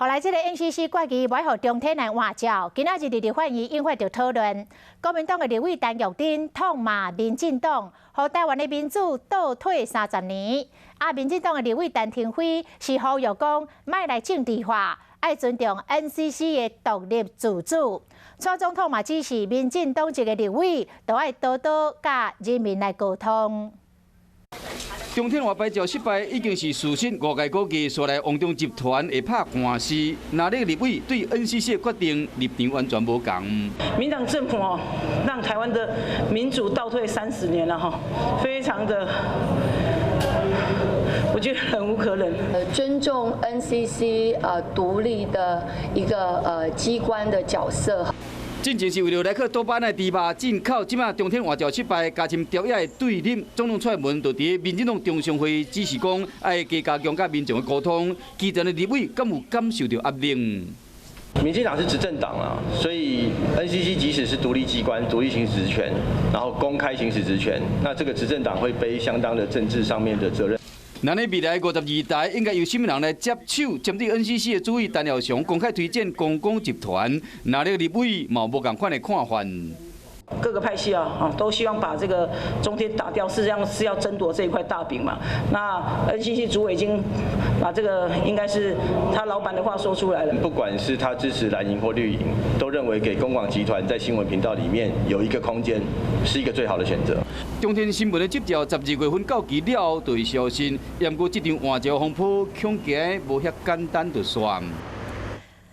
后来，这个 NCC 决议买予中天来换照，今仔日立法院引发着讨论。国民党的立委陈玉珍痛骂民进党，和台湾的民主倒退30年。民进党的立委陈廷辉是呼吁讲，莫来政治化，爱尊重 NCC 的独立自主。蔡总统嘛指示民进党一个立委，都爱多多甲人民来沟通。 中天换牌照失败已经是事实，外界估计说来王中集团会拍官司，那这个立委对 NCC 的决定立场完全无同。民党政府让台湾的民主倒退30年了非常的，我觉得忍无可忍。尊重 NCC 独立的一个机关的角色。 进前是为了来去多巴胺的猪肉进口，即马中天换照失败，加深朝野的对立。总统蔡文就伫民进党中常会指示讲，要加强甲民众的沟通。基层的立委敢有感受到压力？民进党是执政党啊，所以 NCC 即使是独立机关、独立行使职权，然后公开行使职权，那这个执政党会背相当的政治上面的责任。 那呢，未来52台应该由什么人来接手？针对 NCC 的主委陈耀祥公开推荐公共集团，那这个立委嘛无共款的看法。各个派系都希望把这个中天打掉，实际上是要争夺这一块大饼嘛。那 NCC 主委已经把这个应该是他老板的话说出来了。不管是他支持蓝营或绿营，都认为给公广集团在新闻频道里面有一个空间，是一个最好的选择。中天新闻的执照12月份到期了后就会消失，不过这场换照风波恐惊无遐简单就算。